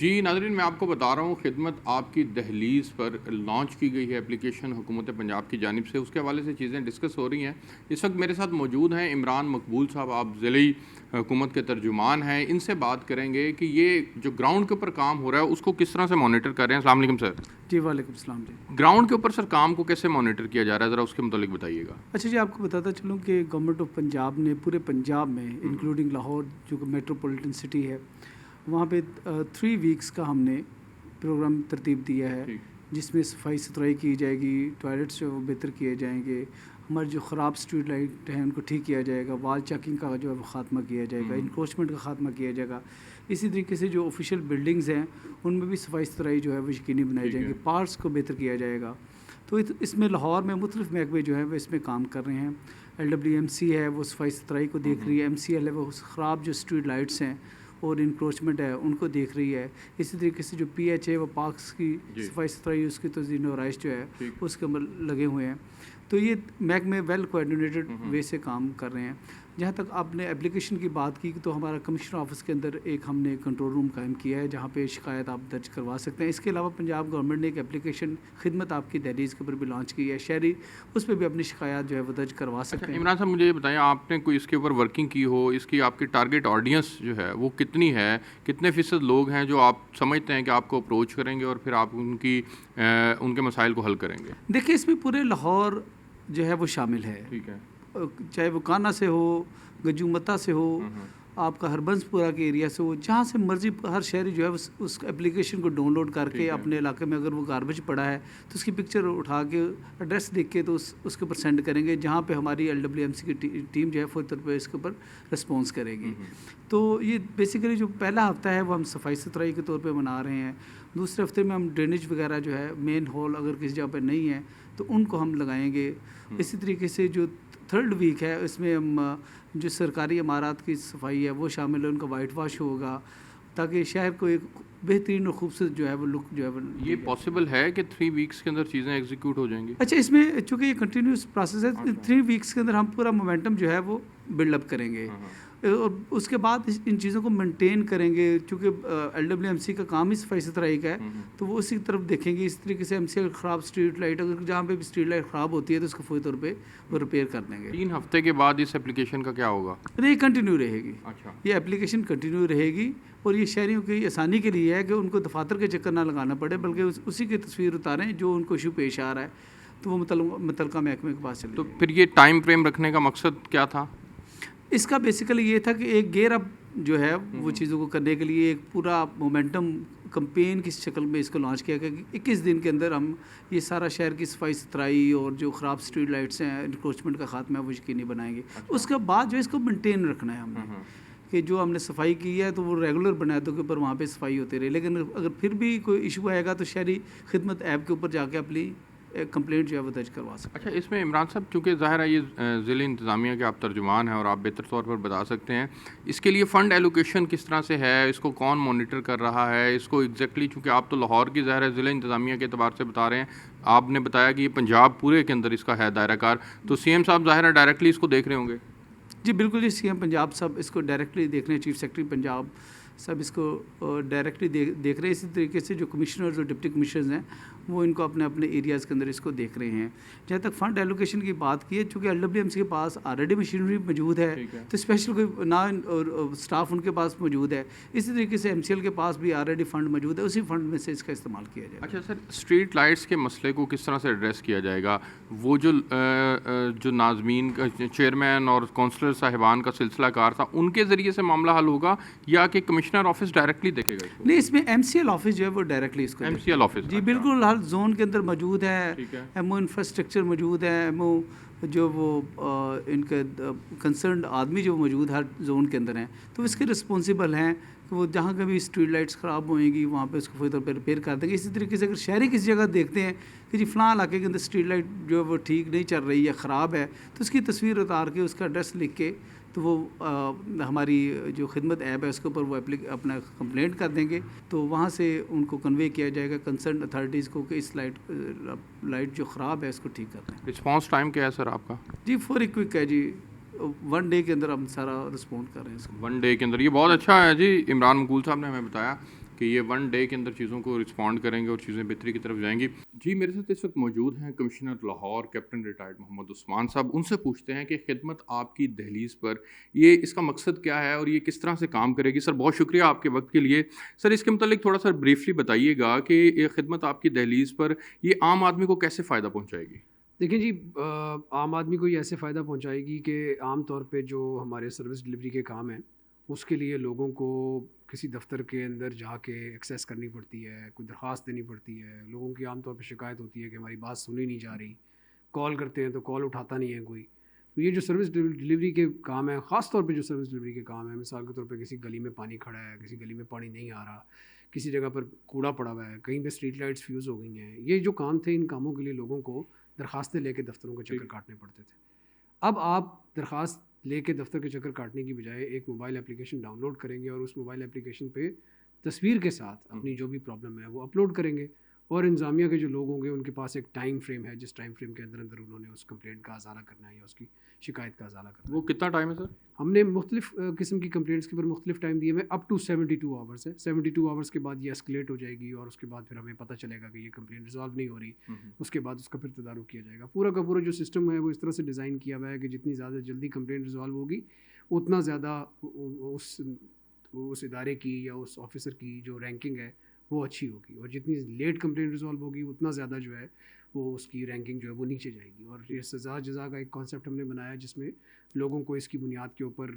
جی ناظرین، میں آپ کو بتا رہا ہوں خدمت آپ کی دہلیز پر لانچ کی گئی ہے اپلیکیشن حکومت پنجاب کی جانب سے. اس کے حوالے سے چیزیں ڈسکس ہو رہی ہیں. اس وقت میرے ساتھ موجود ہیں عمران مقبول صاحب، آپ ضلعی حکومت کے ترجمان ہیں. ان سے بات کریں گے کہ یہ جو گراؤنڈ کے اوپر کام ہو رہا ہے اس کو کس طرح سے مانیٹر کر رہے ہیں. السلام علیکم سر. جی وعلیکم السلام. جی گراؤنڈ کے اوپر سر کام کو کیسے مانیٹر کیا جا رہا ہے، ذرا اس کے متعلق بتائیے گا. اچھا جی، آپ کو بتاتا چلوں کہ گورنمنٹ آف پنجاب نے پورے پنجاب میں انکلوڈنگ لاہور جو کہ میٹروپولیٹن سٹی ہے، وہاں پہ 3 ویکس کا ہم نے پروگرام ترتیب دیا ہے، جس میں صفائی ستھرائی کی جائے گی، ٹوائلٹس جو بہتر کیے جائیں گے، ہمارے جو خراب اسٹریٹ لائٹ ہیں ان کو ٹھیک کیا جائے گا، وال چیکنگ کا جو ہے وہ خاتمہ کیا جائے گا، انکروچمنٹ کا خاتمہ کیا جائے گا. اسی طریقے سے جو آفیشیل بلڈنگز ہیں ان میں بھی صفائی ستھرائی جو ہے وہ یقینی بنائی جائیں گی، پارکس کو بہتر کیا جائے گا. تو اس میں لاہور میں مختلف محکمے جو ہیں وہ اس میں کام کر رہے ہیں. LWMC ہے وہ صفائی ستھرائی کو دیکھ رہی ہے، MCL ہے وہ خراب جو اسٹریٹ لائٹس ہیں اور انکروچمنٹ ہے ان کو دیکھ رہی ہے. اسی طریقے سے جو PH ہے وہ پارکس کی صفائی ستھرائی، اس کی تزئین و آرائش جو ہے اس کے عمل لگے ہوئے ہیں. تو یہ محکمے ویل کوآرڈینیٹڈ وے سے کام کر رہے ہیں. جہاں تک آپ نے اپلیکیشن کی بات کی تو ہمارا کمشنر آفس کے اندر ایک ہم نے کنٹرول روم قائم کیا ہے جہاں پہ شکایت آپ درج کروا سکتے ہیں. اس کے علاوہ پنجاب گورنمنٹ نے ایک اپلیکیشن خدمت آپ کی دہلیز کے اوپر بھی لانچ کی ہے، شہری اس پہ بھی اپنی شکایات جو ہے وہ درج کروا سکتے ہیں. عمران صاحب مجھے یہ بتائیں، آپ نے کوئی اس کے اوپر ورکنگ کی ہو، اس کی آپ کی ٹارگیٹ آڈینس جو ہے وہ کتنی ہے، کتنے فیصد لوگ ہیں جو آپ سمجھتے ہیں کہ آپ کو اپروچ کریں گے اور پھر آپ ان کے مسائل کو حل کریں گے؟ دیکھیں اس میں پورے لاہور جو ہے وہ شامل ہے، ٹھیک ہے، چاہے وہ کانا سے ہو، گجومتا سے ہو، آپ کا ہربنس پورہ کے ایریا سے ہو، جہاں سے مرضی ہر شہری جو ہے اس اپلیکیشن کو ڈاؤن لوڈ کر کے اپنے علاقے میں اگر وہ گاربیج پڑا ہے تو اس کی پکچر اٹھا کے ایڈریس لکھ کے تو اس کے اوپر سینڈ کریں گے، جہاں پہ ہماری LWMC کی ٹیم جو ہے فوری طور پہ اس کے اوپر رسپانس کرے گی. تو یہ بیسیکلی جو پہلا ہفتہ ہے وہ ہم صفائی ستھرائی کے طور پہ منا رہے ہیں. دوسرے ہفتے میں ہم ڈرینیج وغیرہ جو ہے مین ہال اگر کسی جگہ پہ نہیں ہے تو ان کو ہم لگائیں گے. اسی طریقے سے جو 3rd ویک ہے اس میں ہم جو سرکاری عمارات کی صفائی ہے وہ شامل ہے، ان کا وائٹ واش ہوگا تاکہ شہر کو ایک بہترین اور خوبصورت جو ہے وہ لک جو ہے وہ. یہ پاسبل ہے کہ 3 ویکس کے اندر چیزیں ایگزیکیوٹ ہو جائیں گی؟ اچھا، اس میں چونکہ یہ کنٹینیوس پروسیس ہے، 3 ویکس کے اندر ہم پورا مومنٹم جو ہے وہ بلڈ اپ کریں گے اور اس کے بعد ان چیزوں کو مینٹین کریں گے. چونکہ LWMC کا کام ہی صفائی ستھرائی کا ہے تو وہ اسی طرف دیکھیں گے. اس طریقے سے MCL خراب اسٹریٹ لائٹ اگر جہاں پہ بھی اسٹریٹ لائٹ خراب ہوتی ہے تو اس کو فوری طور پہ وہ ریپیئر کر دیں گے. 3 ہفتے کے بعد اس اپلیکیشن کا کیا ہوگا؟ یہ کنٹینیو رہے گی. اچھا، یہ اپلیکیشن کنٹینیو رہے گی اور یہ شہریوں کی آسانی کے لیے ہے کہ ان کو دفاتر کے چکر نہ لگانا پڑے، بلکہ اسی کی تصویر اتاریں جو ان کو ایشو پیش آ رہا ہے تو وہ متعلقہ محکمے کے پاس چلے. تو پھر یہ ٹائم فریم رکھنے کا مقصد کیا تھا؟ اس کا بیسیکلی یہ تھا کہ ایک گیئر اپ جو ہے وہ چیزوں کو کرنے کے لیے ایک پورا مومنٹم کمپین کی شکل میں اس کو لانچ کیا گیا کہ 21 دن کے اندر ہم یہ سارا شہر کی صفائی ستھرائی اور جو خراب اسٹریٹ لائٹس ہیں، انکروچمنٹ کا خاتمہ ہے وہ یقینی بنائیں گے. اس کے بعد جو اس کو مینٹین رکھنا ہے ہم نے کہ جو ہم نے صفائی کی ہے تو وہ ریگولر بنیادوں کے اوپر وہاں پہ صفائی ہوتی رہے. لیکن اگر پھر بھی کوئی ایشو آئے گا تو شہری خدمت ایپ کے اوپر جا کے اپنی کمپلینٹ جو ہے وہ درج کروا سکتے. اچھا، اس میں عمران صاحب چونکہ ظاہر ہے یہ ضلع انتظامیہ کے آپ ترجمان ہیں اور آپ بہتر طور پر بتا سکتے ہیں اس کے لیے فنڈ ایلوکیشن کس طرح سے ہے، اس کو کون مانیٹر کر رہا ہے، اس کو ایگزیکٹلی چونکہ آپ تو لاہور کی ظاہر ہے ضلع انتظامیہ کے اعتبار سے بتا رہے ہیں، آپ نے بتایا کہ یہ پنجاب پورے کے اندر اس کا ہے دائرہ کار، تو CM صاحب ظاہر ہے ڈائریکٹلی اس کو دیکھ رہے ہوں گے؟ جی بالکل جی، CM پنجاب صاحب اس کو ڈائریکٹلی دیکھ رہے ہیں، چیف سیکرٹری پنجاب صاحب اس کو ڈائریکٹلی دیکھ رہے ہیں. اسی طریقے سے جو کمشنرز اور ڈپٹی کمشنرز ہیں وہ ان کو اپنے ایریاز کے اندر اس کو دیکھ رہے ہیں. جہاں تک فنڈ ایلوکیشن کی بات کی ہے، چونکہ LWMC کے پاس آلریڈی مشینری موجود ہے تو اسپیشل کوئی نہ اسٹاف ان کے پاس موجود ہے. اسی طریقے سے MCL کے پاس بھی آلریڈی فنڈ موجود ہے، اسی فنڈ میں سے اس کا استعمال کیا جائے. اچھا سر، اسٹریٹ لائٹس کے مسئلے کو کس طرح سے ایڈریس کیا جائے گا؟ وہ جو ناظمین چیئرمین اور کونسلر صاحبان کا سلسلہ کار تھا ان کے ذریعے سے معاملہ حل ہوگا یا کہ کمشنر آفس ڈائریکٹلی دیکھے گا؟ نہیں، اس میں MCL آفس جو ہے وہ ڈائریکٹلی اس کو MCL آفس جی بالکل ہر زون کے اندر موجود ہے. MO انفراسٹرکچر موجود ہے، MO جو وہ ان کے کنسرنڈ آدمی جو موجود ہر زون کے اندر ہیں تو اس کے رسپانسیبل ہیں کہ وہ جہاں کبھی اسٹریٹ لائٹس خراب ہوئیں گی وہاں پہ اس کو فوری طور پہ ریپیئر کر دیں گے. اسی طریقے سے اگر شہری کسی جگہ دیکھتے ہیں کہ جی فلاں علاقے کے اندر اسٹریٹ لائٹ جو ہے وہ ٹھیک نہیں چل رہی ہے، خراب ہے، تو اس کی تصویر اتار کے اس کا ایڈریس لکھ کے تو وہ ہماری جو خدمت ایپ ہے اس کے اوپر وہ اپنا کمپلینٹ کر دیں گے تو وہاں سے ان کو کنوے کیا جائے گا کنسرن اتھارٹیز کو کہ اس لائٹ جو خراب ہے اس کو ٹھیک کر دیں. رسپانس ٹائم کیا ہے سر آپ کا؟ جی فوری کوئک ہے جی، 1 ڈے کے اندر ہم سارا رسپونڈ کر رہے ہیں اس کو. 1 ڈے کے اندر، یہ بہت اچھا ہے جی. عمران مقبول صاحب نے ہمیں بتایا کہ یہ 1 ڈے کے اندر چیزوں کو رسپونڈ کریں گے اور چیزیں بہتری کی طرف جائیں گی. جی میرے ساتھ اس وقت موجود ہیں commissioner Lahore captain retired Muhammad Usman صاحب. ان سے پوچھتے ہیں کہ خدمت آپ کی دہلیز پر یہ اس کا مقصد کیا ہے اور یہ کس طرح سے کام کرے گی. سر بہت شکریہ آپ کے وقت کے لیے. سر اس کے متعلق تھوڑا سا بریفلی بتائیے گا کہ یہ خدمت آپ کی دہلیز پر یہ عام آدمی کو کیسے فائدہ پہنچائے گی. دیکھیں جی، عام آدمی کو یہ ایسے فائدہ پہنچائے گی کہ عام طور پہ جو ہمارے سروس ڈلیوری کے کام ہیں اس کے لیے لوگوں کو کسی دفتر کے اندر جا کے ایکسیس کرنی پڑتی ہے، کوئی درخواست دینی پڑتی ہے. لوگوں کی عام طور پہ شکایت ہوتی ہے کہ ہماری بات سنی نہیں جا رہی، کال کرتے ہیں تو کال اٹھاتا نہیں ہے کوئی. تو یہ جو سروس ڈلیوری کے کام ہیں، خاص طور پہ جو سروس ڈلیوری کے کام ہیں، مثال کے طور پہ کسی گلی میں پانی کھڑا ہے، کسی گلی میں پانی نہیں آ رہا، کسی جگہ پر کوڑا پڑا ہوا ہے، کہیں پہ اسٹریٹ لائٹس فیوز ہو گئی ہیں، یہ جو کام تھے ان کاموں کے لیے لوگوں کو درخواستیں لے کے دفتروں کے چکر کاٹنے پڑتے تھے. اب آپ درخواست لے کے دفتر کے چکر کاٹنے کی بجائے ایک موبائل اپلیکیشن ڈاؤن لوڈ کریں گے اور اس موبائل اپلیکیشن پہ تصویر کے ساتھ اپنی جو بھی پرابلم ہے وہ اپلوڈ کریں گے. اور انتظامیہ کے جو لوگ ہوں گے ان کے پاس ایک ٹائم فریم ہے جس ٹائم فریم کے اندر انہوں نے اس کمپلینٹ کا ازالہ کرنا ہے یا اس کی شکایت کا ازالہ کرنا ہے. وہ کتنا ٹائم ہے سر؟ ہم نے مختلف قسم کی کمپلینٹس کے اوپر مختلف ٹائم دیے ہوئے، اپ ٹو 72 آورس ہے. 72 آورس کے بعد یہ اسکلیٹ ہو جائے گی اور اس کے بعد پھر ہمیں پتہ چلے گا کہ یہ کمپلینٹ ریزالو نہیں ہو رہی. اس کے بعد اس کا پھر تدارک کیا جائے گا. پورا کا پورا جو سسٹم ہے وہ اس طرح سے ڈیزائن کیا ہوا ہے کہ جتنی زیادہ جلدی کمپلینٹ ریزالو ہوگی اتنا زیادہ اس ادارے کی یا اس آفیسر کی جو رینکنگ ہے وہ اچھی ہوگی، اور جتنی لیٹ کمپلینٹ ریزالو ہوگی اتنا زیادہ جو ہے وہ اس کی رینکنگ جو ہے وہ نیچے جائے گی. اور یہ سزا جزا کا ایک کانسیپٹ ہم نے بنایا جس میں لوگوں کو اس کی بنیاد کے اوپر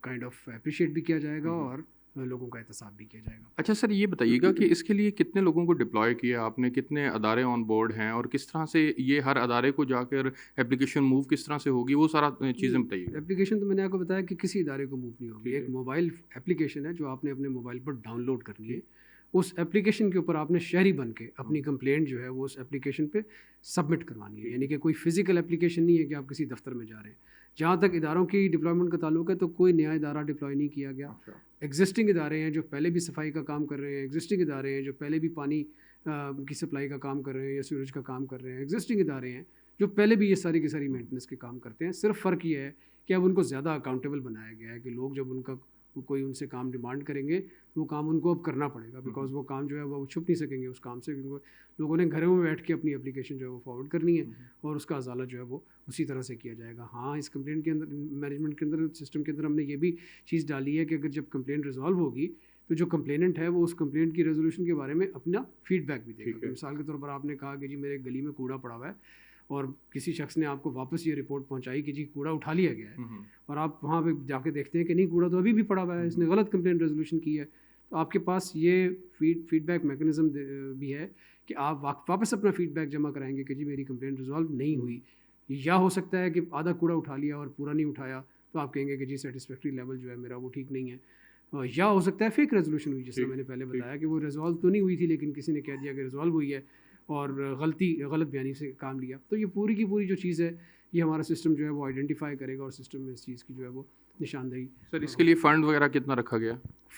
کائنڈ آف اپریشیٹ بھی کیا جائے گا اور لوگوں کا احتساب بھی کیا جائے گا. اچھا سر یہ بتائیے گا کہ اس کے لیے کتنے لوگوں کو ڈپلوائے کیا آپ نے، کتنے ادارے آن بورڈ ہیں اور کس طرح سے یہ ہر ادارے کو جا کر اپلیکیشن موو کس طرح سے ہوگی، وہ سارا چیزیں بتائیے. اپلیکیشن تو میں نے آپ کو بتایا کہ کسی ادارے کو موو نہیں ہوگی. ایک موبائل اپلیکیشن ہے جو آپ نے اپنے موبائل پر ڈاؤن لوڈ کرنی ہے. اس اپلیکیشن کے اوپر آپ نے شہری بن کے اپنی کمپلینٹ جو ہے وہ اس اپلیکیشن پہ سبمٹ کروانی ہے. یعنی کہ کوئی فزیکل اپلیکیشن نہیں ہے کہ آپ کسی دفتر میں جا رہے ہیں. جہاں تک اداروں کی ڈپلائمنٹ کا تعلق ہے تو کوئی نیا ادارہ ڈپلوائے نہیں کیا گیا. ایگزسٹنگ ادارے ہیں جو پہلے بھی صفائی کا کام کر رہے ہیں، ایگزسٹنگ ادارے ہیں جو پہلے بھی پانی کی سپلائی کا کام کر رہے ہیں یا سیوریج کا کام کر رہے ہیں، ایگزسٹنگ ادارے ہیں جو پہلے بھی یہ ساری کی ساری مینٹننس کے کام کرتے ہیں. صرف فرق یہ ہے کہ اب ان کو زیادہ اکاؤنٹیبل بنایا گیا ہے کہ لوگ جب ان کا کوئی ان سے کام ڈیمانڈ کریں گے تو وہ کام ان کو اب کرنا پڑے گا، بیکاز وہ کام جو ہے وہ چھپ نہیں سکیں گے اس کام سے، کیونکہ لوگوں نے گھروں میں بیٹھ کے اپنی اپلیکیشن جو ہے وہ فارورڈ کرنی ہے اور اس کا ازالہ جو ہے وہ اسی طرح سے کیا جائے گا. ہاں اس کمپلینٹ کے اندر مینجمنٹ کے اندر سسٹم کے اندر ہم نے یہ بھی چیز ڈالی ہے کہ اگر جب کمپلینٹ ریزالو ہوگی تو جو کمپلیننٹ ہے وہ اس کمپلینٹ کی ریزولوشن کے بارے میں اپنا فیڈ بیک بھی دے گا. مثال کے طور پر آپ نے کہا کہ جی میرے گلی میں کوڑا پڑا ہوا ہے اور کسی شخص نے آپ کو واپس یہ رپورٹ پہنچائی کہ جی کوڑا اٹھا لیا گیا ہے، اور آپ وہاں پہ جا کے دیکھتے ہیں کہ نہیں کوڑا تو ابھی بھی پڑا ہوا ہے، اس نے غلط کمپلینٹ ریزولوشن کی ہے. تو آپ کے پاس یہ فیڈ بیک میکانزم بھی ہے کہ آپ واپس اپنا فیڈ بیک جمع کرائیں گے کہ جی میری کمپلینٹ ریزالو نہیں ہوئی. یا ہو سکتا ہے کہ آدھا کوڑا اٹھا لیا اور پورا نہیں اٹھایا تو آپ کہیں گے کہ جی سیٹسفیکٹری لیول جو ہے میرا وہ ٹھیک نہیں ہے. یا ہو سکتا ہے فیک ریزولوشن ہوئی، جس طرح میں نے پہلے بتایا کہ وہ ریزالو تو نہیں ہوئی تھی لیکن کسی نے کہہ دیا کہ ریزالو ہوئی ہے اور غلط بیانی سے کام لیا. تو یہ پوری کی پوری جو چیز ہے یہ ہمارا سسٹم جو ہے وہ آئیڈینٹیفائی کرے گا اور سسٹم میں اس چیز کی جو ہے وہ نشاندہی. سر اس کے لیے فنڈ وغیرہ کتنا رکھا گیا؟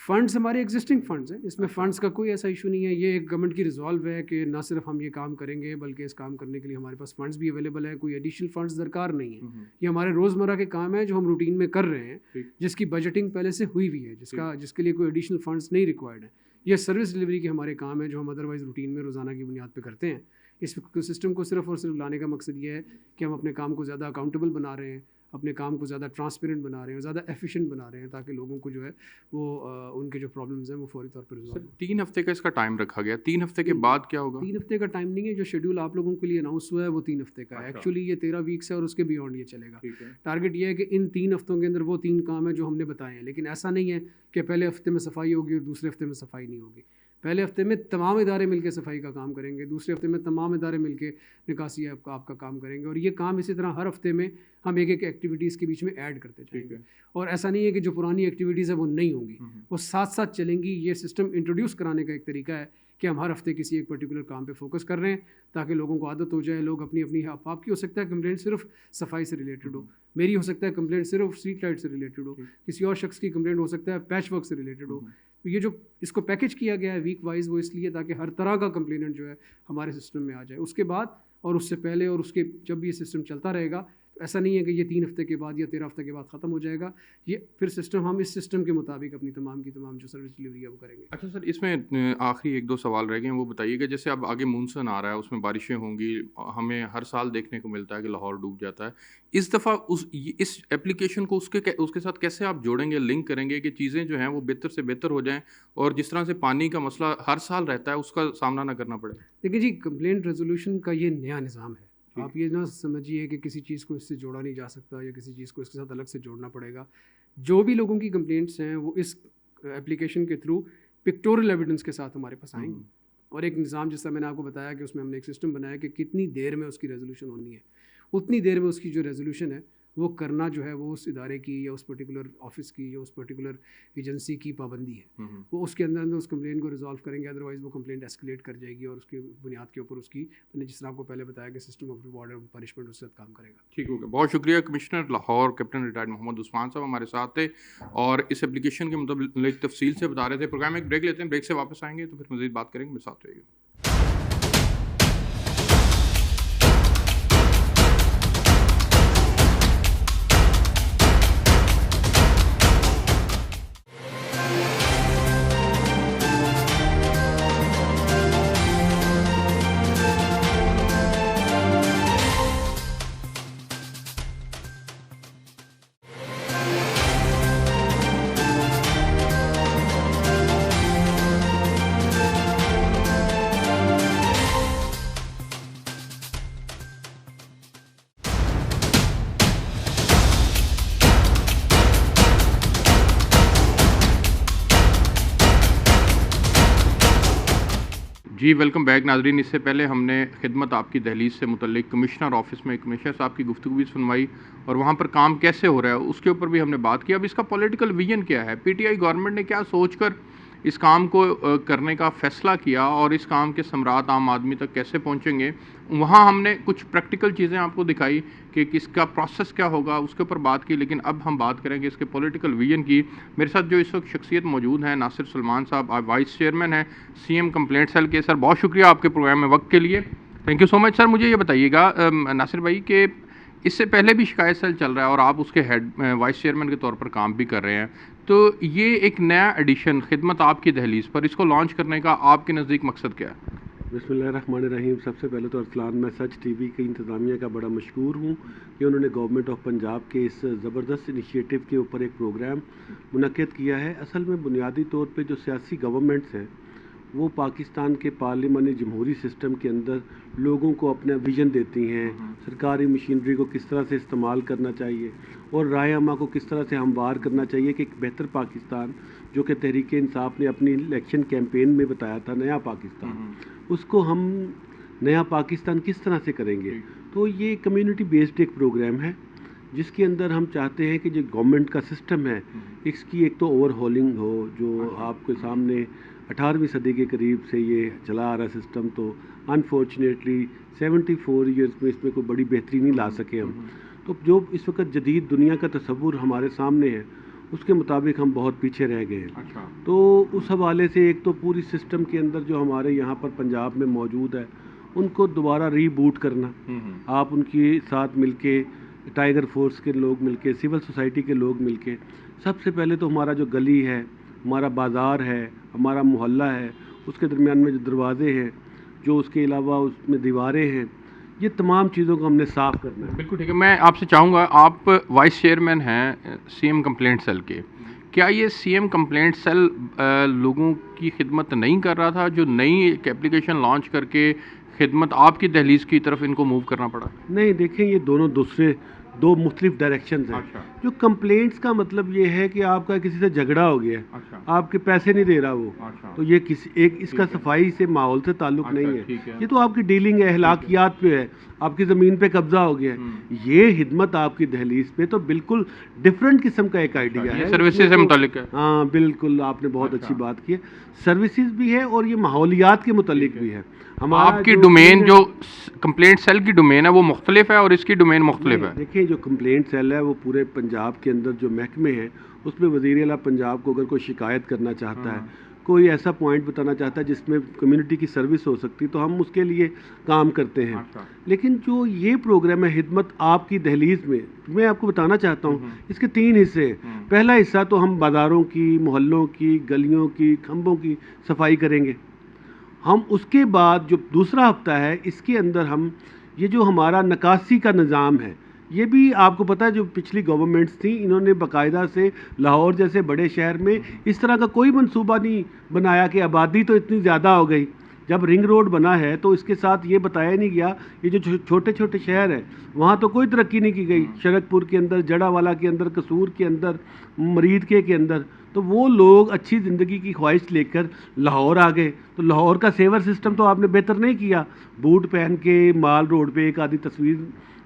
فنڈز ہمارے ایگزسٹنگ فنڈز ہیں، اس میں فنڈز کا کوئی ایسا ایشو نہیں ہے. یہ ایک گورنمنٹ کی ریزالو ہے کہ نہ صرف ہم یہ کام کریں گے بلکہ اس کام کرنے کے لیے ہمارے پاس فنڈز بھی اویلیبل ہیں. کوئی ایڈیشنل فنڈز درکار نہیں ہے. یہ ہمارے روزمرہ کے کام ہیں جو ہم روٹین میں کر رہے ہیں، جس کی بجٹنگ پہلے سے ہوئی ہوئی ہے، جس کے لیے کوئی ایڈیشنل فنڈز نہیں ریکوائرڈ ہیں. یہ سروس ڈلیوری کے ہمارے کام ہیں جو ہم ادروائز روٹین میں روزانہ کی بنیاد پہ کرتے ہیں. اس سسٹم کو صرف اور صرف لانے کا مقصد یہ ہے کہ ہم اپنے کام کو زیادہ اکاؤنٹیبل بنا رہے ہیں، اپنے کام کو زیادہ ٹرانسپیرنٹ بنا رہے ہیں، زیادہ ایفیشینٹ بنا رہے ہیں تاکہ لوگوں کو جو ہے وہ ان کے جو پرابلمز ہیں وہ فوری طور پر ریزالو. 3 ہفتے کا اس کا ٹائم رکھا گیا، 3 ہفتے کے بعد کیا ہوگا؟ 3 ہفتے کا ٹائم نہیں ہے. جو شیڈول آپ لوگوں کے لیے اناؤنس ہوا ہے وہ 3 ہفتے کا ہے. ایکچولی یہ 13 ویکس ہے اور اس کے بیونڈ یہ چلے گا. ٹارگیٹ یہ ہے کہ ان 3 ہفتوں کے اندر وہ 3 کام ہیں جو ہم نے بتائے ہیں، لیکن ایسا نہیں ہے کہ پہلے ہفتے میں صفائی ہوگی اور دوسرے ہفتے میں صفائی نہیں ہوگی. پہلے ہفتے میں تمام ادارے مل کے صفائی کا کام کریں گے، دوسرے ہفتے میں تمام ادارے مل کے نکاسی آپ کا کام کریں گے، اور یہ کام اسی طرح ہر ہفتے میں ہم ایک ایکٹیویٹیز کے بیچ میں ایڈ کرتے جائیں گے. اور ایسا نہیں ہے کہ جو پرانی ایکٹیویٹیز ہیں وہ نہیں ہوں گی، وہ ساتھ ساتھ چلیں گی. یہ سسٹم انٹروڈیوس کرانے کا ایک طریقہ ہے کہ ہم ہر ہفتے کسی ایک پرٹیکولر کام پہ فوکس کر رہے ہیں تاکہ لوگوں کو عادت ہو جائے. لوگ اپنی آپ کی ہو سکتا ہے کمپلینٹ صرف صفائی سے ریلیٹڈ ہو، میری ہو سکتا ہے کمپلینٹ صرف اسٹریٹ لائٹ سے ریلیٹڈ ہو، کسی اور شخص کی کمپلینٹ ہو سکتا ہے پیچ ورک سے ریلیٹڈ ہو. یہ جو اس کو پیکج کیا گیا ہے ویک وائز وہ اس لیے تاکہ ہر طرح کا کمپلیننٹ جو ہے ہمارے سسٹم میں آ جائے. اس کے بعد اور اس سے پہلے اور اس کے جب بھی یہ سسٹم چلتا رہے گا تو ایسا نہیں ہے کہ یہ 3 ہفتے کے بعد یا 13 ہفتے کے بعد ختم ہو جائے گا. یہ پھر سسٹم ہم اس سسٹم کے مطابق اپنی تمام کی تمام جو سروس ڈلیوری ہے وہ کریں گے. اچھا سر، اس میں آخری 1-2 سوال رہ گئے ہیں، وہ بتائیے گا جیسے اب آگے مونسون آ رہا ہے، اس میں بارشیں ہوں گی، ہمیں ہر سال دیکھنے کو ملتا ہے کہ لاہور ڈوب جاتا ہے. اس دفعہ اس ایپلیکیشن کو اس کے ساتھ کیسے آپ جوڑیں گے، لنک کریں گے کہ چیزیں جو ہیں وہ بہتر سے بہتر ہو جائیں اور جس طرح سے پانی کا مسئلہ ہر سال رہتا ہے اس کا سامنا نہ کرنا پڑے؟ دیکھیے جی، کمپلینٹ ریزولوشن کا یہ نیا نظام ہے. آپ یہ نہ سمجھیے کہ کسی چیز کو اس سے جوڑا نہیں جا سکتا یا کسی چیز کو اس کے ساتھ الگ سے جوڑنا پڑے گا. جو بھی لوگوں کی کمپلینٹس ہیں وہ اس ایپلیکیشن کے تھرو پکٹورل ایویڈنس کے ساتھ ہمارے پاس آئیں گی. اور ایک نظام جس طرح میں نے آپ کو بتایا کہ اس میں ہم نے ایک سسٹم بنایا کہ کتنی دیر میں اس کی ریزولوشن ہونی ہے، اتنی دیر میں اس کی جو ریزولوشن ہے وہ کرنا جو ہے وہ اس ادارے کی یا اس پرٹیکولر آفس کی یا اس پرٹیکولر ایجنسی کی پابندی ہے. وہ اس کے اندر اس کمپلین کو ریزالو کریں گے، ادروائز وہ کمپلینٹ ایسکلیٹ کر جائے گی اور اس کی بنیاد کے اوپر اس کی، میں نے جس طرح آپ کو پہلے بتایا کہ سسٹم آف ریوارڈ اور پنشمنٹ اس کے ساتھ کام کرے گا. ٹھیک ہوگا، بہت شکریہ. Commissioner Lahore captain retired Muhammad Usman صاحب ہمارے ساتھ تھے اور اس ایپلیکیشن کے متعلق تفصیل سے بتا رہے تھے. پروگرام ایک بریک لیتے ہیں، بریک سے واپس آئیں گے تو پھر مزید بات کریں گے. میرے ساتھ رہیے گا. جی ویلکم بیک ناظرین. اس سے پہلے ہم نے خدمت آپ کی دہلیز سے متعلق کمشنر آفس میں کمشنر صاحب کی گفتگو بھی سنوائی اور وہاں پر کام کیسے ہو رہا ہے اس کے اوپر بھی ہم نے بات کی. اب اس کا پولیٹیکل ویژن کیا ہے، پی ٹی آئی گورنمنٹ نے کیا سوچ کر اس کام کو کرنے کا فیصلہ کیا اور اس کام کے ثمرات عام آدمی تک کیسے پہنچیں گے. وہاں ہم نے کچھ پریکٹیکل چیزیں آپ کو دکھائی کہ اس کا پروسیس کیا ہوگا، اس کے اوپر بات کی. لیکن اب ہم بات کریں گے اس کے پولیٹیکل ویژن کی. میرے ساتھ جو اس وقت شخصیت موجود ہیں، ناصر سلمان صاحب، آپ وائس چیئرمین ہیں سی ایم کمپلینٹ سیل کے. سر بہت شکریہ آپ کے پروگرام میں وقت کے لیے، تھینک یو سو مچ. سر مجھے یہ بتائیے گا ناصر بھائی کہ اس سے پہلے بھی شکایت سیل چل رہا ہے اور آپ اس کے ہیڈ وائس چیئرمین کے طور پر کام بھی کر رہے ہیں، تو یہ ایک نیا ایڈیشن خدمت آپ کی دہلیز پر، اس کو لانچ کرنے کا آپ کے نزدیک مقصد کیا ہے؟ بسم اللہ الرحمن الرحیم. سب سے پہلے تو ارسلان، میں سچ ٹی وی کی انتظامیہ کا بڑا مشکور ہوں کہ انہوں نے گورنمنٹ آف پنجاب کے اس زبردست انیشیٹو کے اوپر ایک پروگرام منعقد کیا ہے. اصل میں بنیادی طور پہ جو سیاسی گورنمنٹس ہیں وہ پاکستان کے پارلیمانی جمہوری سسٹم کے اندر لوگوں کو اپنا ویژن دیتی ہیں، سرکاری مشینری کو کس طرح سے استعمال کرنا چاہیے اور رائے عامہ کو کس طرح سے ہموار کرنا چاہیے کہ ایک بہتر پاکستان، جو کہ تحریک انصاف نے اپنی الیکشن کیمپین میں بتایا تھا نیا پاکستان، اس کو ہم نیا پاکستان کس طرح سے کریں گے. تو یہ کمیونٹی بیسڈ ایک پروگرام ہے جس کے اندر ہم چاہتے ہیں کہ جو گورنمنٹ کا سسٹم ہے اس کی ایک تو اوور ہولنگ ہو. جو آپ کے سامنے 18ویں صدی کے قریب سے یہ چلا آ رہا سسٹم، تو انفارچونیٹلی 74 ایئرس میں اس میں کوئی بڑی بہتری نہیں لا سکے ہم. تو جو اس وقت جدید دنیا کا تصور ہمارے سامنے ہے اس کے مطابق ہم بہت پیچھے رہ گئے ہیں. تو اس حوالے سے ایک تو پوری سسٹم کے اندر جو ہمارے یہاں پر پنجاب میں موجود ہے ان کو دوبارہ ری بوٹ کرنا، آپ ان کے ساتھ مل کے، ٹائیگر فورس کے لوگ مل کے، سول سوسائٹی کے لوگ مل کے، سب سے پہلے تو ہمارا جو گلی ہے، ہمارا بازار ہے، ہمارا محلہ ہے، اس کے درمیان میں جو دروازے ہیں، جو اس کے علاوہ اس میں دیواریں ہیں، یہ تمام چیزوں کو ہم نے صاف کرنا ہے. بالکل ٹھیک ہے. میں آپ سے چاہوں گا، آپ وائس چیئرمین ہیں سی ایم کمپلینٹ سیل کے، کیا یہ سی ایم کمپلینٹ سیل لوگوں کی خدمت نہیں کر رہا تھا جو نئی ایک ایپلیکیشن لانچ کر کے خدمت آپ کی دہلیز کی طرف ان کو موو کرنا پڑا؟ نہیں، دیکھیں یہ دو مختلف ڈائریکشنز ہیں. جو کمپلینٹس کا مطلب یہ ہے کہ آپ کا کسی سے جھگڑا ہو گیا ہے، آپ کے پیسے نہیں دے رہا وہ، تو یہ اس کا صفائی سے ماحول سے تعلق نہیں ہے. یہ تو آپ کی ڈیلنگ ہے، اخلاقیات پہ ہے، آپ کی زمین پہ قبضہ ہو گیا ہے. یہ خدمت آپ کی دہلیز پہ تو بالکل ڈفرینٹ قسم کا ایک آئیڈیا ہے، سروسز سے متعلق ہے. ہاں بالکل، آپ نے بہت اچھی بات کی ہے. سروسز بھی ہے اور یہ ماحولیات کے متعلق بھی ہے. آپ کی ڈومین جو کمپلینٹ سیل کی ڈومین ہے وہ مختلف ہے اور اس کی ڈومین مختلف ہے. دیکھیں جو کمپلینٹ سیل ہے وہ پورے پنجاب کے اندر جو محکمے ہیں اس میں وزیر اعلیٰ پنجاب کو اگر کوئی شکایت کرنا چاہتا ہے کوئی ایسا پوائنٹ بتانا چاہتا ہے جس میں کمیونٹی کی سروس ہو سکتی تو ہم اس کے لیے کام کرتے ہیں. لیکن جو یہ پروگرام ہے خدمت آپ کی دہلیز میں آپ کو بتانا چاہتا ہوں اس کے 3 حصے ہیں. پہلا حصہ تو ہم بازاروں کی، محلوں کی، گلیوں کی، کھمبوں کی صفائی کریں گے. ہم اس کے بعد جو دوسرا ہفتہ ہے اس کے اندر ہم یہ جو ہمارا نکاسی کا نظام ہے، یہ بھی آپ کو پتہ ہے جو پچھلی گورنمنٹس تھیں انہوں نے باقاعدہ سے لاہور جیسے بڑے شہر میں اس طرح کا کوئی منصوبہ نہیں بنایا کہ آبادی تو اتنی زیادہ ہو گئی. جب رنگ روڈ بنا ہے تو اس کے ساتھ یہ بتایا نہیں گیا یہ جو چھوٹے چھوٹے شہر ہیں وہاں تو کوئی ترقی نہیں کی گئی. شرک پور کے اندر، جڑا والا کے اندر، قصور کے اندر، مرید کے اندر، تو وہ لوگ اچھی زندگی کی خواہش لے کر لاہور آ گئے. تو لاہور کا سیور سسٹم تو آپ نے بہتر نہیں کیا. بوٹ پہن کے مال روڈ پہ ایک آدھی تصویر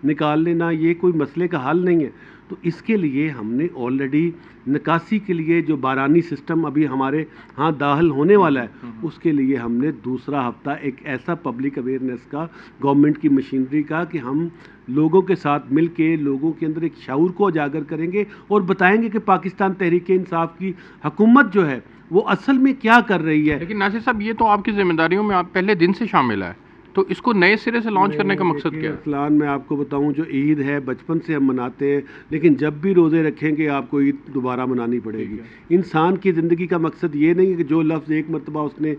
نکال لینا یہ کوئی مسئلے کا حل نہیں ہے. تو اس کے لیے ہم نے آلریڈی نکاسی کے لیے جو بارانی سسٹم ابھی ہمارے ہاں داخل ہونے والا ہے اس کے لیے ہم نے دوسرا ہفتہ ایک ایسا پبلک اویئرنیس کا گورنمنٹ کی مشینری کا کہ ہم لوگوں کے ساتھ مل کے لوگوں کے اندر ایک شعور کو اجاگر کریں گے اور بتائیں گے کہ پاکستان تحریک انصاف کی حکومت جو ہے وہ اصل میں کیا کر رہی ہے. لیکن ناصر صاحب یہ تو آپ کی ذمہ داریوں میں آپ پہلے دن سے شامل ہے، تو اس کو نئے سرے سے لانچ کرنے کا مقصد کیا ہے؟ اصلاً میں آپ کو بتاؤں جو عید ہے بچپن سے ہم مناتے ہیں، لیکن جب بھی روزے رکھیں گے آپ کو عید دوبارہ منانی پڑے گی. انسان کی زندگی کا مقصد یہ نہیں ہے کہ جو لفظ ایک مرتبہ اس نے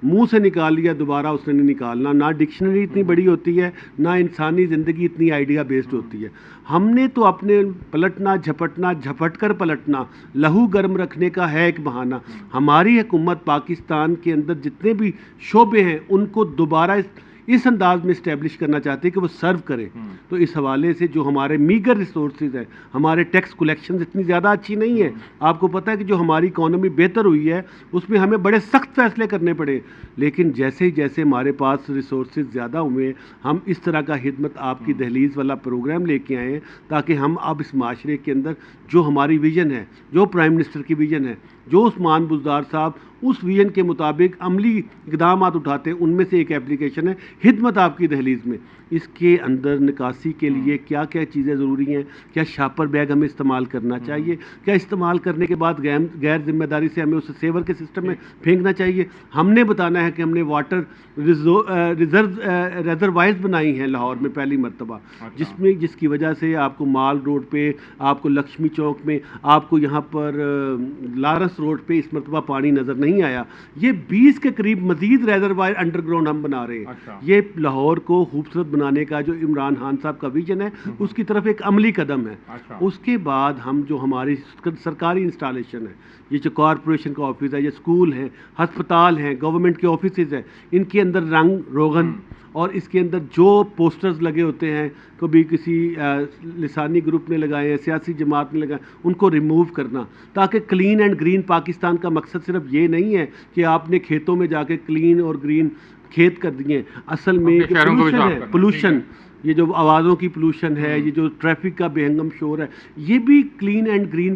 منہ سے نکال لیا دوبارہ اس نے نہیں نکالنا. نہ ڈکشنری اتنی بڑی ہوتی ہے، نہ انسانی زندگی اتنی آئیڈیا بیسڈ ہوتی ہے. ہم نے تو اپنے پلٹنا جھپٹنا، جھپٹ کر پلٹنا، لہو گرم رکھنے کا ہے ایک بہانہ. ہماری حکومت پاکستان کے اندر جتنے بھی شعبے ہیں ان کو دوبارہ اس انداز میں اسٹیبلش کرنا چاہتے ہیں کہ وہ سرو کرے. تو اس حوالے سے جو ہمارے میگر ریسورسز ہیں، ہمارے ٹیکس کلیکشن اتنی زیادہ اچھی نہیں ہے. آپ کو پتہ ہے کہ جو ہماری اکانومی بہتر ہوئی ہے اس میں ہمیں بڑے سخت فیصلے کرنے پڑے، لیکن جیسے جیسے ہمارے پاس ریسورسز زیادہ ہوئے ہم اس طرح کا خدمت آپ کی دہلیز والا پروگرام لے کے آئے ہیں تاکہ ہم اب اس معاشرے کے اندر جو ہماری ویژن ہے، جو پرائم منسٹر کی ویژن ہے، جو عثمان بزدار صاحب اس ویژن کے مطابق عملی اقدامات اٹھاتے ہیں ان میں سے ایک ایپلیکیشن ہے خدمت آپ کی دہلیز میں. اس کے اندر نکاسی کے لیے کیا کیا چیزیں ضروری ہیں، کیا شاپر بیگ ہمیں استعمال کرنا چاہیے، کیا استعمال کرنے کے بعد غیر ذمہ داری سے ہمیں اسے سیور کے سسٹم میں پھینکنا چاہیے. ہم نے بتانا ہے کہ ہم نے واٹر ریزروائرز بنائی ہیں لاہور میں پہلی مرتبہ، جس کی وجہ سے آپ کو مال روڈ پہ، آپ کو لکشمی چوک میں، آپ کو یہاں پر لارنس روڈ پہ اس مرتبہ پانی نظر نہیں آیا. یہ 20 کے قریب مزید ریزروائر انڈر گراؤنڈ ہم بنا رہے ہیں. یہ لاہور کو خوبصورت بنانے کا جو عمران خان صاحب کا ویژن ہے اس کی طرف ایک عملی قدم ہے. اس کے بعد ہم جو ہماری سرکاری انسٹالیشن ہے، یہ جو کارپوریشن کا آفس ہے، یہ اسکول ہیں، ہسپتال ہیں، گورنمنٹ کے آفیسز ہیں، ان کے اندر رنگ روغن اور اس کے اندر جو پوسٹرز لگے ہوتے ہیں کبھی کسی لسانی گروپ نے لگائے ہیں، سیاسی جماعت نے لگائے، ان کو ریموو کرنا تاکہ کلین اینڈ گرین پاکستان کا مقصد صرف یہ نہیں ہے کہ آپ نے کھیتوں میں جا کے کلین اور گرین کھیت کر دیے. اصل میں پولوشن ہے، پولوشن، یہ جو آوازوں کی پولوشن ہے، یہ جو ٹریفک کا بے ہنگم شور ہے، یہ بھی کلین اینڈ گرین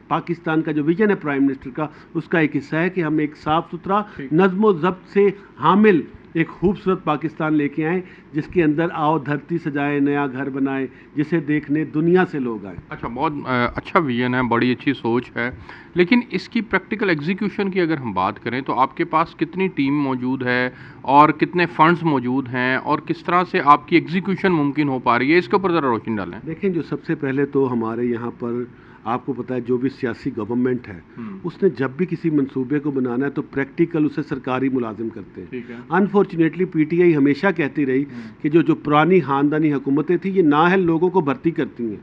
پاکستان کا جو ویژن ہے پرائم منسٹر کا اس کا ایک حصہ ہے کہ ہم ایک صاف ستھرا نظم و ضبط سے حامل ایک خوبصورت پاکستان لے کے آئیں جس کے اندر آؤ دھرتی سجائیں، نیا گھر بنائیں، جسے دیکھنے دنیا سے لوگ آئیں. اچھا، بہت اچھا ویژن ہے، بڑی اچھی سوچ ہے، لیکن اس کی پریکٹیکل ایگزیکیوشن کی اگر ہم بات کریں تو آپ کے پاس کتنی ٹیم موجود ہے اور کتنے فنڈز موجود ہیں اور کس طرح سے آپ کی ایگزیکیوشن ممکن ہو پا رہی ہے، اس کے اوپر ذرا روشنی ڈالیں. دیکھیں، جو سب سے پہلے تو ہمارے یہاں پر آپ کو پتہ ہے جو بھی سیاسی گورنمنٹ ہے اس نے جب بھی کسی منصوبے کو بنانا ہے تو پریکٹیکل اسے سرکاری ملازم کرتے ہیں. انفارچونیٹلی پی ٹی آئی ہمیشہ کہتی رہی کہ جو پرانی خاندانی حکومتیں تھیں یہ نااہل لوگوں کو بھرتی کرتی ہیں.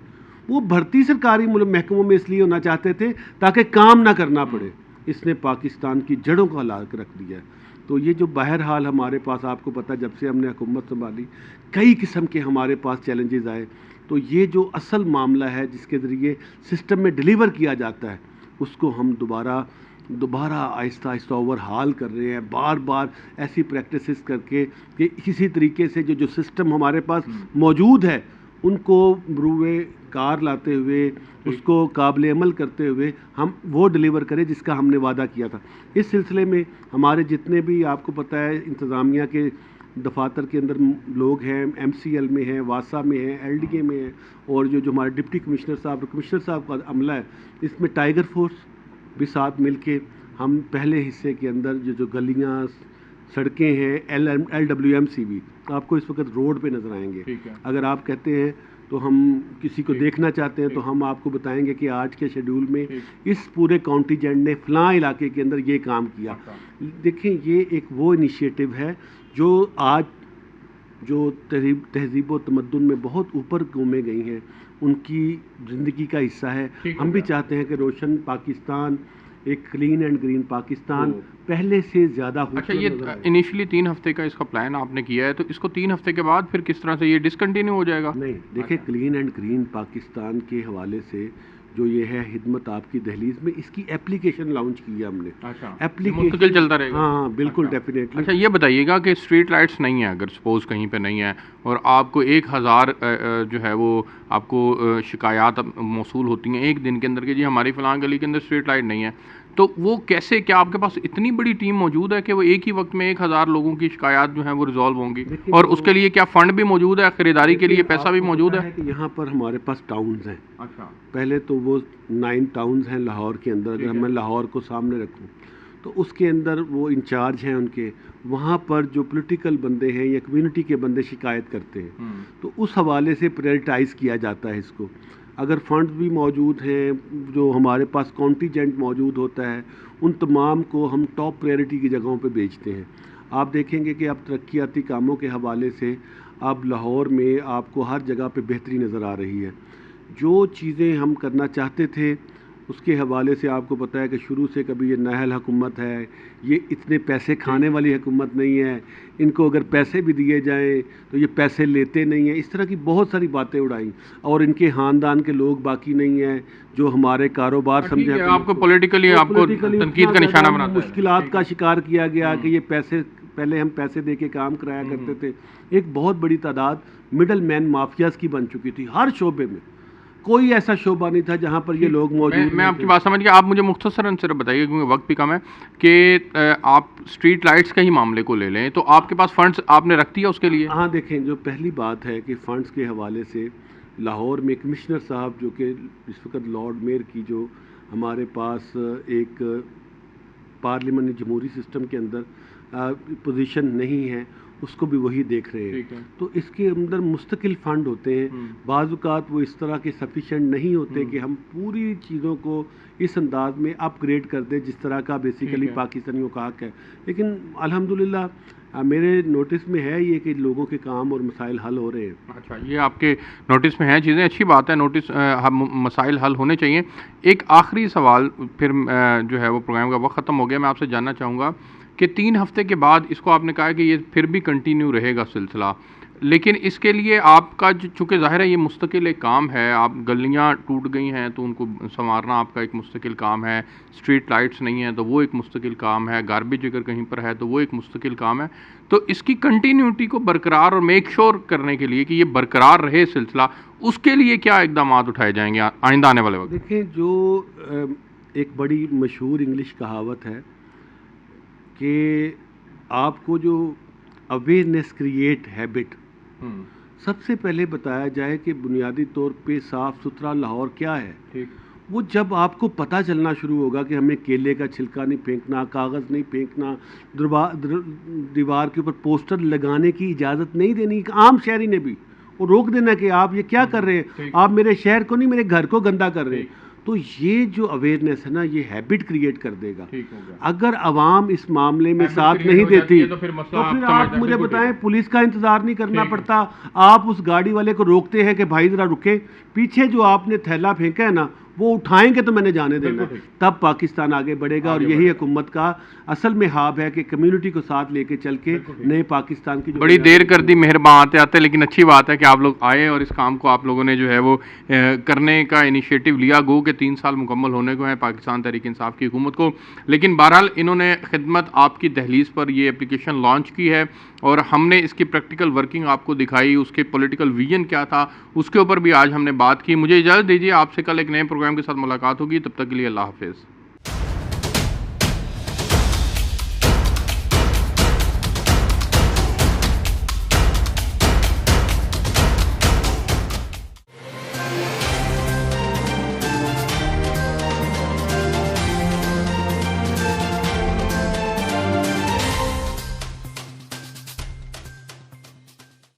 وہ بھرتی سرکاری محکموں میں اس لیے ہونا چاہتے تھے تاکہ کام نہ کرنا پڑے. اس نے پاکستان کی جڑوں کو ہلا کے رکھ دیا ہے. تو یہ جو بہرحال ہمارے پاس آپ کو پتہ جب سے ہم نے حکومت سنبھالی کئی قسم کے ہمارے پاس چیلنجز آئے. تو یہ جو اصل معاملہ ہے جس کے ذریعے سسٹم میں ڈیلیور کیا جاتا ہے اس کو ہم دوبارہ آہستہ آہستہ اوور ہال کر رہے ہیں، بار بار ایسی پریکٹسز کر کے کہ کسی طریقے سے جو سسٹم ہمارے پاس موجود ہے ان کو مروے کار لاتے ہوئے اس کو قابل عمل کرتے ہوئے ہم وہ ڈیلیور کریں جس کا ہم نے وعدہ کیا تھا. اس سلسلے میں ہمارے جتنے بھی آپ کو پتہ ہے انتظامیہ کے دفاتر کے اندر لوگ ہیں، ایم سی ایل میں ہیں، واسا میں ہیں، ایل ڈی اے میں ہیں، اور جو ہمارے ڈپٹی کمشنر صاحب کا عملہ ہے اس میں ٹائیگر فورس بھی ساتھ مل کے ہم پہلے حصے کے اندر جو گلیاں سڑکیں ہیں LWMC بھی آپ کو اس وقت روڈ پہ نظر آئیں گے. اگر آپ کہتے ہیں تو ہم کسی کو دیکھنا چاہتے ہیں تو ہم آپ کو بتائیں گے کہ آج کے شیڈول میں اس پورے کانٹیجنٹ نے فلاں علاقے کے اندر یہ کام کیا. دیکھیں یہ ایک وہ انیشیٹو ہے جو آج جو تہذیب و تمدن میں بہت اوپر قومیں گئی ہیں ان کی زندگی کا حصہ ہے. ہم بھی چاہتے ہیں کہ روشن پاکستان، ایک کلین اینڈ گرین پاکستان پہلے سے زیادہ اچھا یہ انیشلی 3 ہفتے کا اس کا پلان آپ نے کیا ہے تو اس کو 3 ہفتے کے بعد پھر کس طرح سے یہ ڈسکنٹینیو ہو جائے گا؟ نہیں دیکھیں کلین اینڈ گرین پاکستان کے حوالے سے جو یہ ہے خدمت آپ کی دہلیز میں اس کی اپلیکیشن لانچ کی ہے ہم نے. مستقل چلتا رہے گا؟ ہاں بالکل ڈیفینیٹلی. اچھا یہ بتائیے گا کہ اسٹریٹ لائٹس نہیں ہیں اگر سپوز کہیں پہ نہیں ہے اور آپ کو 1000 جو ہے وہ آپ کو شکایات موصول ہوتی ہیں ایک دن کے اندر کہ جی ہماری فلاں گلی کے اندر اسٹریٹ لائٹ نہیں ہے، تو وہ کیسے، کیا آپ کے پاس اتنی بڑی ٹیم موجود ہے کہ وہ ایک ہی وقت میں 1000 لوگوں کی شکایات جو ہیں وہ ریزالو ہوں گی؟ اور اس کے لیے کیا فنڈ بھی موجود ہے، خریداری کے لیے پیسہ بھی موجود ہے؟ یہاں پر ہمارے پاس ٹاؤنز ہیں. اچھا پہلے تو وہ 9 ٹاؤنز ہیں لاہور کے اندر. اگر میں لاہور کو سامنے رکھوں تو اس کے اندر وہ انچارج ہیں ان کے، وہاں پر جو پولیٹیکل بندے ہیں یا کمیونٹی کے بندے شکایت کرتے ہیں تو اس حوالے سے پریورٹائز کیا جاتا ہے اس کو. اگر فنڈ بھی موجود ہیں جو ہمارے پاس کانٹیجنٹ موجود ہوتا ہے ان تمام کو ہم ٹاپ پریورٹی کی جگہوں پہ بیچتے ہیں. آپ دیکھیں گے کہ اب ترقیاتی کاموں کے حوالے سے اب لاہور میں آپ کو ہر جگہ پہ بہتری نظر آ رہی ہے. جو چیزیں ہم کرنا چاہتے تھے اس کے حوالے سے آپ کو پتہ ہے کہ شروع سے کبھی یہ نااہل حکومت ہے، یہ اتنے پیسے کھانے والی حکومت نہیں ہے، ان کو اگر پیسے بھی دیے جائیں تو یہ پیسے لیتے نہیں ہیں، اس طرح کی بہت ساری باتیں اڑائیں. اور ان کے خاندان کے لوگ باقی نہیں ہیں جو ہمارے کاروبار سمجھے آپ کو پولیٹیکلی آپ کو تنقید کا نشانہ بناتا ہے. مشکلات کا شکار کیا گیا کہ یہ پیسے پہلے ہم پیسے دے کے کام کرایا کرتے تھے. ایک بہت بڑی تعداد مڈل مین مافیاز کی بن چکی تھی. ہر شعبے میں کوئی ایسا شعبہ نہیں تھا جہاں پر یہ لوگ موجود. میں آپ کی بات سمجھ گیا. آپ مجھے مختصراً صرف بتائیے کیونکہ وقت بھی کم ہے کہ آپ اسٹریٹ لائٹس کا ہی معاملے کو لے لیں تو آپ کے پاس فنڈز آپ نے رکھ دیا اس کے لیے؟ ہاں دیکھیں جو پہلی بات ہے کہ فنڈز کے حوالے سے لاہور میں کمشنر صاحب جو کہ اس وقت لارڈ میئر کی جو ہمارے پاس ایک پارلیمنٹ جمہوری سسٹم کے اندر پوزیشن نہیں ہے اس کو بھی وہی دیکھ رہے ہیں. تو اس کے اندر مستقل فنڈ ہوتے ہیں. بعض اوقات وہ اس طرح کے سفیشینٹ نہیں ہوتے کہ ہم پوری چیزوں کو اس انداز میں اپ گریڈ کر دیں جس طرح کا بیسیکلی پاکستانیوں کا حق ہے. لیکن الحمدللہ میرے نوٹس میں ہے یہ کہ لوگوں کے کام اور مسائل حل ہو رہے ہیں. اچھا یہ آپ کے نوٹس میں ہیں چیزیں، اچھی بات ہے، نوٹس مسائل حل ہونے چاہیے. ایک آخری سوال پھر جو ہے وہ پروگرام کا وقت ختم ہو گیا. میں آپ سے جاننا چاہوں گا کہ 3 ہفتے کے بعد اس کو آپ نے کہا کہ یہ پھر بھی کنٹینیو رہے گا سلسلہ، لیکن اس کے لیے آپ کا چونکہ ظاہر ہے یہ مستقل ایک کام ہے، آپ گلیاں ٹوٹ گئی ہیں تو ان کو سنوارنا آپ کا ایک مستقل کام ہے، اسٹریٹ لائٹس نہیں ہیں تو وہ ایک مستقل کام ہے، گاربیج اگر کہیں پر ہے تو وہ ایک مستقل کام ہے. تو اس کی کنٹینیوٹی کو برقرار اور میک شور کرنے کے لیے کہ یہ برقرار رہے سلسلہ، اس کے لیے کیا اقدامات اٹھائے جائیں گے آئندہ آنے والے وقت؟ دیکھیں جو ایک بڑی مشہور انگلش کہاوت ہے کہ آپ کو جو اویئرنیس کریٹ ہیبٹ، سب سے پہلے بتایا جائے کہ بنیادی طور پہ صاف ستھرا لاہور کیا ہے. وہ جب آپ کو پتہ چلنا شروع ہوگا کہ ہمیں کیلے کا چھلکا نہیں پھینکنا، کاغذ نہیں پھینکنا، دیوار کے اوپر پوسٹر لگانے کی اجازت نہیں دینی، عام شہری نے بھی وہ روک دینا کہ آپ یہ کیا کر رہے ہیں، آپ میرے شہر کو نہیں میرے گھر کو گندا کر رہے ہیں. تو یہ جو اویئرنیس ہے نا یہ ہیبٹ کریٹ کر دے گا. اگر عوام اس معاملے میں ساتھ نہیں دیتی تو پھر آپ مجھے بتائیں پولیس کا انتظار نہیں کرنا پڑتا. آپ اس گاڑی والے کو روکتے ہیں کہ بھائی ذرا رکے، پیچھے جو آپ نے تھیلا پھینکا ہے نا وہ اٹھائیں گے تو میں نے جانے دینا، تب پاکستان آگے بڑھے گا. اور یہی حکومت کا اصل میں خواب ہے کہ کمیونٹی کو ساتھ لے کے چل کے نئے پاکستان کی. بڑی دیر کر دی، مہربان آتے لیکن اچھی بات ہے کہ آپ لوگ آئے اور اس کام کو آپ لوگوں نے جو ہے وہ کرنے کا انیشیٹو لیا. گو کہ 3 سال مکمل ہونے کو ہیں پاکستان تحریک انصاف کی حکومت کو، لیکن بہرحال انہوں نے خدمت آپ کی دہلیز پر یہ اپلیکیشن لانچ کی ہے اور ہم نے اس کی پریکٹیکل ورکنگ آپ کو دکھائی، اس کے پولیٹیکل ویژن کیا تھا اس کے اوپر بھی آج ہم نے بات کی. مجھے اجازت دیجیے، آپ سے کل ایک نئے پروگرام کے ساتھ ملاقات ہوگی، تب تک کے لیے اللہ حافظ.